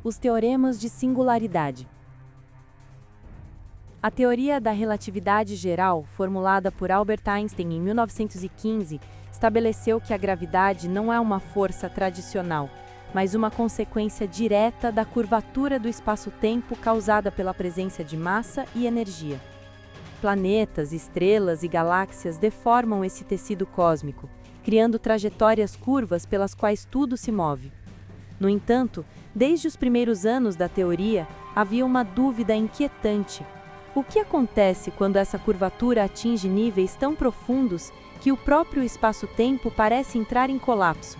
Os teoremas de singularidade. A teoria da relatividade geral, formulada por Albert Einstein em 1915, estabeleceu que a gravidade não é uma força tradicional, mas uma consequência direta da curvatura do espaço-tempo causada pela presença de massa e energia. Planetas, estrelas e galáxias deformam esse tecido cósmico, criando trajetórias curvas pelas quais tudo se move. No entanto, desde os primeiros anos da teoria, havia uma dúvida inquietante. O que acontece quando essa curvatura atinge níveis tão profundos que o próprio espaço-tempo parece entrar em colapso?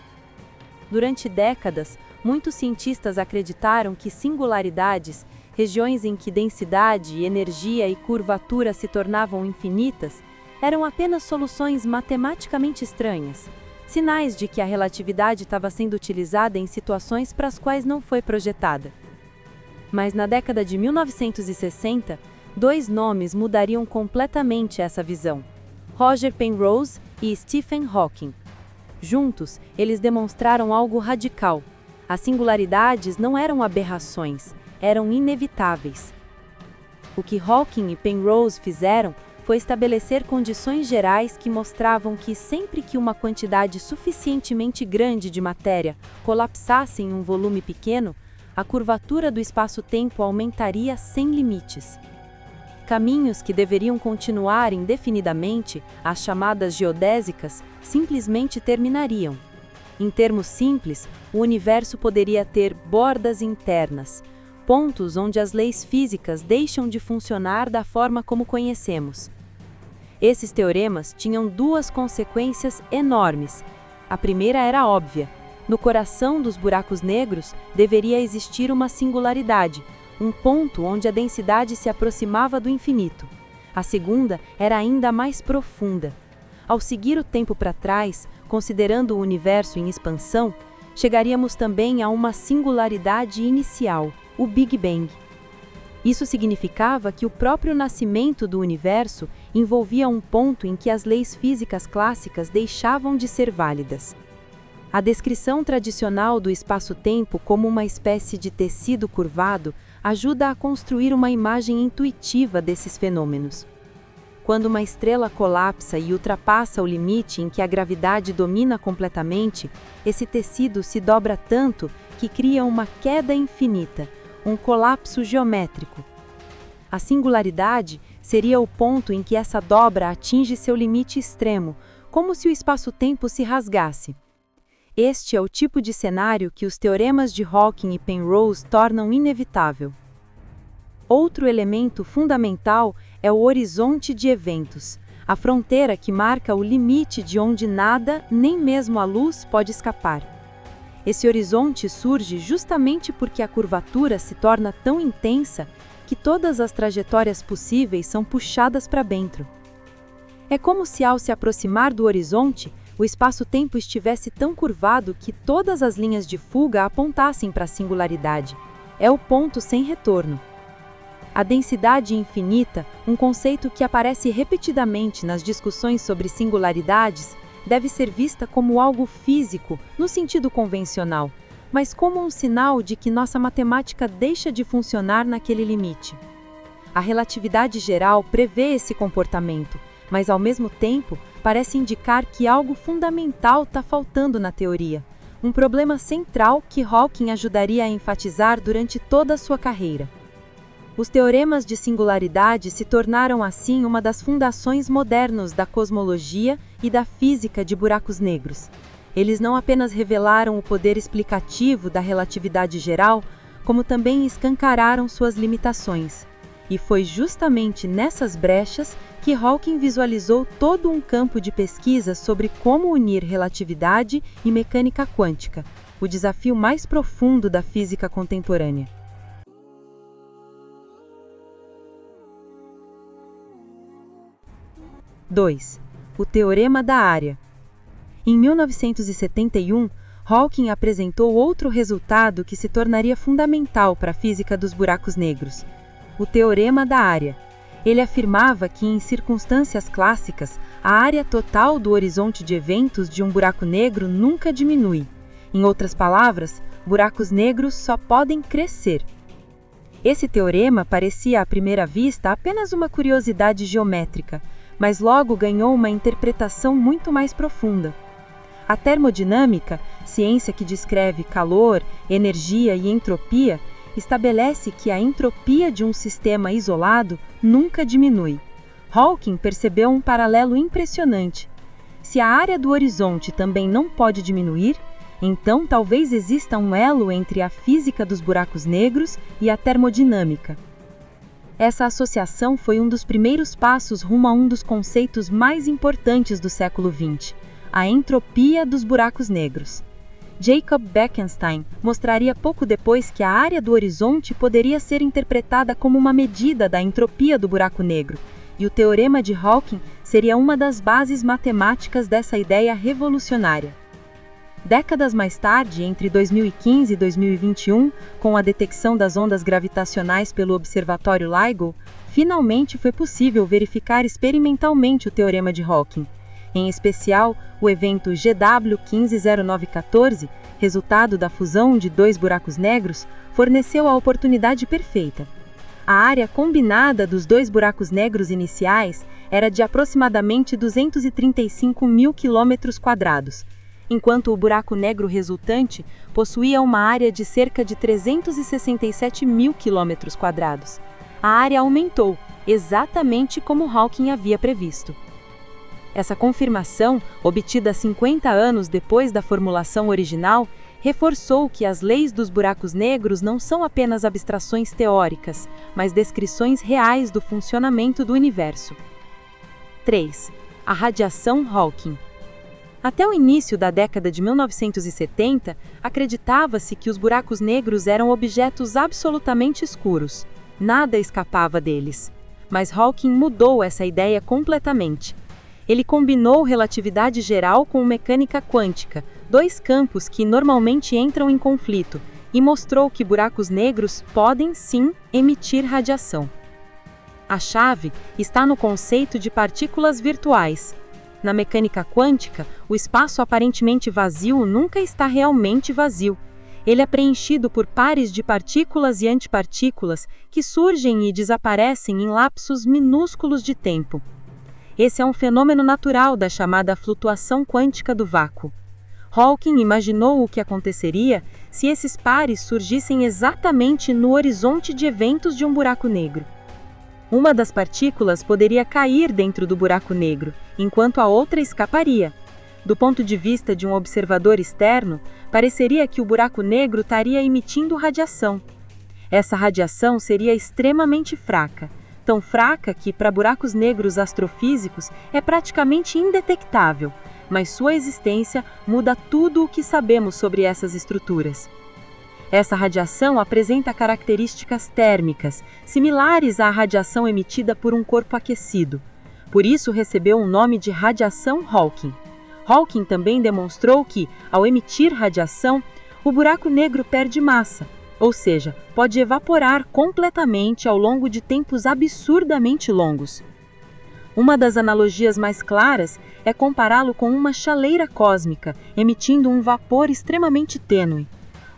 Durante décadas, muitos cientistas acreditaram que singularidades, regiões em que densidade, energia e curvatura se tornavam infinitas, eram apenas soluções matematicamente estranhas, sinais de que a relatividade estava sendo utilizada em situações para as quais não foi projetada. Mas na década de 1960, dois nomes mudariam completamente essa visão: Roger Penrose e Stephen Hawking. Juntos, eles demonstraram algo radical. As singularidades não eram aberrações, eram inevitáveis. O que Hawking e Penrose fizeram foi estabelecer condições gerais que mostravam que sempre que uma quantidade suficientemente grande de matéria colapsasse em um volume pequeno, a curvatura do espaço-tempo aumentaria sem limites. Caminhos que deveriam continuar indefinidamente, as chamadas geodésicas, simplesmente terminariam. Em termos simples, o universo poderia ter bordas internas, pontos onde as leis físicas deixam de funcionar da forma como conhecemos. Esses teoremas tinham duas consequências enormes. A primeira era óbvia: no coração dos buracos negros deveria existir uma singularidade, um ponto onde a densidade se aproximava do infinito. A segunda era ainda mais profunda. Ao seguir o tempo para trás, considerando o universo em expansão, chegaríamos também a uma singularidade inicial, o Big Bang. Isso significava que o próprio nascimento do universo envolvia um ponto em que as leis físicas clássicas deixavam de ser válidas. A descrição tradicional do espaço-tempo como uma espécie de tecido curvado ajuda a construir uma imagem intuitiva desses fenômenos. Quando uma estrela colapsa e ultrapassa o limite em que a gravidade domina completamente, esse tecido se dobra tanto que cria uma queda infinita, um colapso geométrico. A singularidade seria o ponto em que essa dobra atinge seu limite extremo, como se o espaço-tempo se rasgasse. Este é o tipo de cenário que os teoremas de Hawking e Penrose tornam inevitável. Outro elemento fundamental é o horizonte de eventos, a fronteira que marca o limite de onde nada, nem mesmo a luz, pode escapar. Esse horizonte surge justamente porque a curvatura se torna tão intensa que todas as trajetórias possíveis são puxadas para dentro. É como se, ao se aproximar do horizonte, o espaço-tempo estivesse tão curvado que todas as linhas de fuga apontassem para a singularidade. É o ponto sem retorno. A densidade infinita, um conceito que aparece repetidamente nas discussões sobre singularidades, deve ser vista como algo físico, no sentido convencional, mas como um sinal de que nossa matemática deixa de funcionar naquele limite. A relatividade geral prevê esse comportamento, mas ao mesmo tempo parece indicar que algo fundamental está faltando na teoria, um problema central que Hawking ajudaria a enfatizar durante toda a sua carreira. Os teoremas de singularidade se tornaram assim uma das fundações modernas da cosmologia e da física de buracos negros. Eles não apenas revelaram o poder explicativo da relatividade geral, como também escancararam suas limitações. E foi justamente nessas brechas que Hawking visualizou todo um campo de pesquisa sobre como unir relatividade e mecânica quântica, o desafio mais profundo da física contemporânea. 2. O Teorema da Área. Em 1971, Hawking apresentou outro resultado que se tornaria fundamental para a física dos buracos negros: o Teorema da Área. Ele afirmava que, em circunstâncias clássicas, a área total do horizonte de eventos de um buraco negro nunca diminui. Em outras palavras, buracos negros só podem crescer. Esse teorema parecia à primeira vista apenas uma curiosidade geométrica, mas logo ganhou uma interpretação muito mais profunda. A termodinâmica, ciência que descreve calor, energia e entropia, estabelece que a entropia de um sistema isolado nunca diminui. Hawking percebeu um paralelo impressionante. Se a área do horizonte também não pode diminuir, então talvez exista um elo entre a física dos buracos negros e a termodinâmica. Essa associação foi um dos primeiros passos rumo a um dos conceitos mais importantes do século XX, a entropia dos buracos negros. Jacob Bekenstein mostraria pouco depois que a área do horizonte poderia ser interpretada como uma medida da entropia do buraco negro, e o teorema de Hawking seria uma das bases matemáticas dessa ideia revolucionária. Décadas mais tarde, entre 2015 e 2021, com a detecção das ondas gravitacionais pelo Observatório LIGO, finalmente foi possível verificar experimentalmente o teorema de Hawking. Em especial, o evento GW150914, resultado da fusão de dois buracos negros, forneceu a oportunidade perfeita. A área combinada dos dois buracos negros iniciais era de aproximadamente 235 mil km², enquanto o buraco negro resultante possuía uma área de cerca de 367 mil km². A área aumentou, exatamente como Hawking havia previsto. Essa confirmação, obtida 50 anos depois da formulação original, reforçou que as leis dos buracos negros não são apenas abstrações teóricas, mas descrições reais do funcionamento do universo. 3. A radiação Hawking. Até o início da década de 1970, acreditava-se que os buracos negros eram objetos absolutamente escuros. Nada escapava deles. Mas Hawking mudou essa ideia completamente. Ele combinou relatividade geral com mecânica quântica, dois campos que normalmente entram em conflito, e mostrou que buracos negros podem, sim, emitir radiação. A chave está no conceito de partículas virtuais. Na mecânica quântica, o espaço aparentemente vazio nunca está realmente vazio. Ele é preenchido por pares de partículas e antipartículas que surgem e desaparecem em lapsos minúsculos de tempo. Esse é um fenômeno natural da chamada flutuação quântica do vácuo. Hawking imaginou o que aconteceria se esses pares surgissem exatamente no horizonte de eventos de um buraco negro. Uma das partículas poderia cair dentro do buraco negro, enquanto a outra escaparia. Do ponto de vista de um observador externo, pareceria que o buraco negro estaria emitindo radiação. Essa radiação seria extremamente fraca, tão fraca que, para buracos negros astrofísicos, é praticamente indetectável, mas sua existência muda tudo o que sabemos sobre essas estruturas. Essa radiação apresenta características térmicas, similares à radiação emitida por um corpo aquecido. Por isso recebeu o nome de radiação Hawking. Hawking também demonstrou que, ao emitir radiação, o buraco negro perde massa, ou seja, pode evaporar completamente ao longo de tempos absurdamente longos. Uma das analogias mais claras é compará-lo com uma chaleira cósmica, emitindo um vapor extremamente tênue.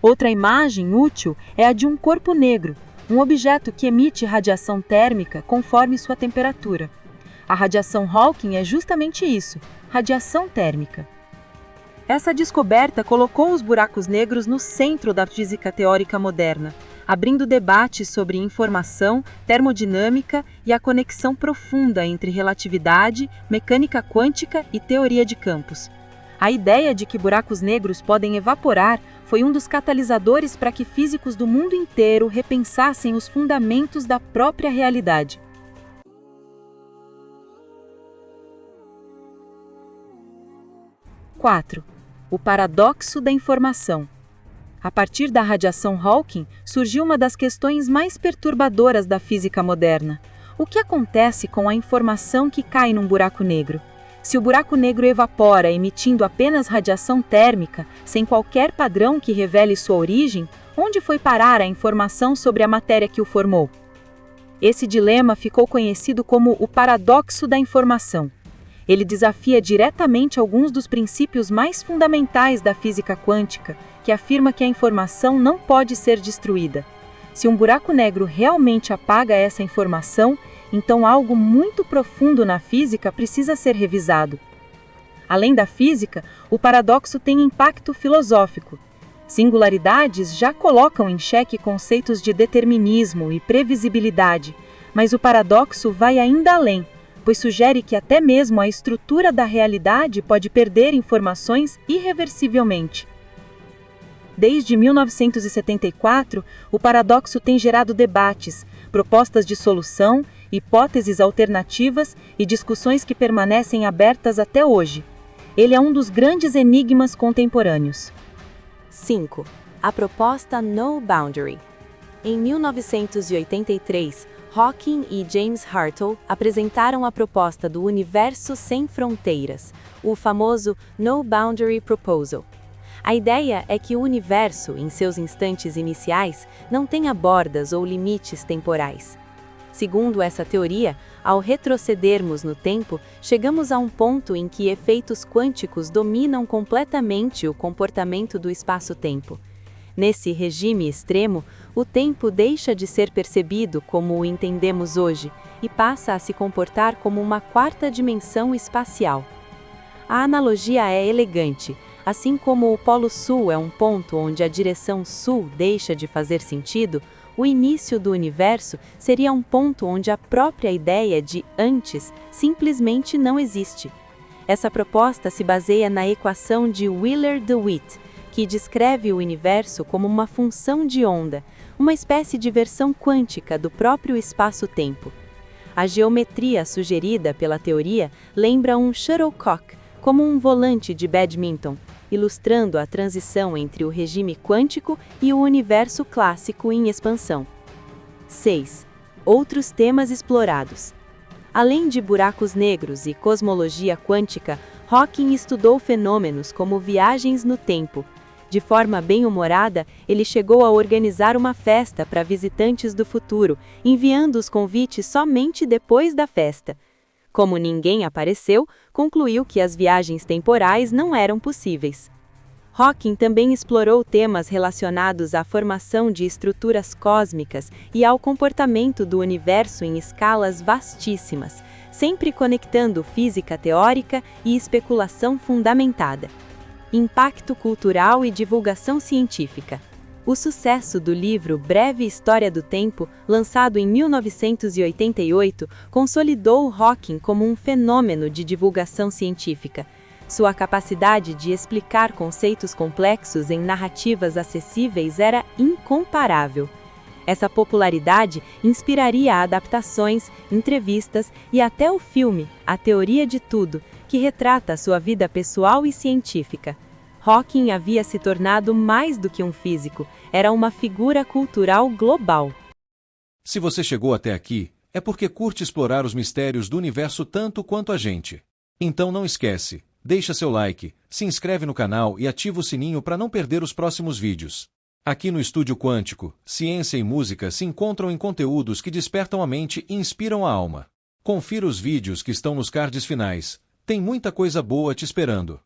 Outra imagem útil é a de um corpo negro, um objeto que emite radiação térmica conforme sua temperatura. A radiação Hawking é justamente isso, radiação térmica. Essa descoberta colocou os buracos negros no centro da física teórica moderna, abrindo debates sobre informação, termodinâmica e a conexão profunda entre relatividade, mecânica quântica e teoria de campos. A ideia de que buracos negros podem evaporar foi um dos catalisadores para que físicos do mundo inteiro repensassem os fundamentos da própria realidade. (4) O paradoxo da informação. A partir da radiação Hawking, surgiu uma das questões mais perturbadoras da física moderna. O que acontece com a informação que cai num buraco negro? Se o buraco negro evapora emitindo apenas radiação térmica, sem qualquer padrão que revele sua origem, onde foi parar a informação sobre a matéria que o formou? Esse dilema ficou conhecido como o paradoxo da informação. Ele desafia diretamente alguns dos princípios mais fundamentais da física quântica, que afirma que a informação não pode ser destruída. Se um buraco negro realmente apaga essa informação, então algo muito profundo na física precisa ser revisado. Além da física, o paradoxo tem impacto filosófico. Singularidades já colocam em xeque conceitos de determinismo e previsibilidade, mas o paradoxo vai ainda além, pois sugere que até mesmo a estrutura da realidade pode perder informações irreversivelmente. Desde 1974, o paradoxo tem gerado debates, propostas de solução, hipóteses alternativas e discussões que permanecem abertas até hoje. Ele é um dos grandes enigmas contemporâneos. 5. A proposta No Boundary. Em 1983, Hawking e James Hartle apresentaram a proposta do universo sem fronteiras, o famoso No Boundary Proposal. A ideia é que o universo, em seus instantes iniciais, não tenha bordas ou limites temporais. Segundo essa teoria, ao retrocedermos no tempo, chegamos a um ponto em que efeitos quânticos dominam completamente o comportamento do espaço-tempo. Nesse regime extremo, o tempo deixa de ser percebido como o entendemos hoje e passa a se comportar como uma quarta dimensão espacial. A analogia é elegante. Assim como o Polo Sul é um ponto onde a direção sul deixa de fazer sentido, o início do universo seria um ponto onde a própria ideia de antes simplesmente não existe. Essa proposta se baseia na equação de Wheeler-DeWitt, que descreve o universo como uma função de onda, uma espécie de versão quântica do próprio espaço-tempo. A geometria sugerida pela teoria lembra um shuttlecock, como um volante de badminton, ilustrando a transição entre o regime quântico e o universo clássico em expansão. 6. Outros temas explorados. Além de buracos negros e cosmologia quântica, Hawking estudou fenômenos como viagens no tempo. De forma bem-humorada, ele chegou a organizar uma festa para visitantes do futuro, enviando os convites somente depois da festa. Como ninguém apareceu, concluiu que as viagens temporais não eram possíveis. Hawking também explorou temas relacionados à formação de estruturas cósmicas e ao comportamento do universo em escalas vastíssimas, sempre conectando física teórica e especulação fundamentada. Impacto cultural e divulgação científica. O sucesso do livro Breve História do Tempo, lançado em 1988, consolidou Hawking como um fenômeno de divulgação científica. Sua capacidade de explicar conceitos complexos em narrativas acessíveis era incomparável. Essa popularidade inspiraria adaptações, entrevistas e até o filme A Teoria de Tudo, que retrata sua vida pessoal e científica. Hawking havia se tornado mais do que um físico, era uma figura cultural global. Se você chegou até aqui, é porque curte explorar os mistérios do universo tanto quanto a gente. Então não esquece, deixa seu like, se inscreve no canal e ativa o sininho para não perder os próximos vídeos. Aqui no Estúdio Quântico, ciência e música se encontram em conteúdos que despertam a mente e inspiram a alma. Confira os vídeos que estão nos cards finais, tem muita coisa boa te esperando.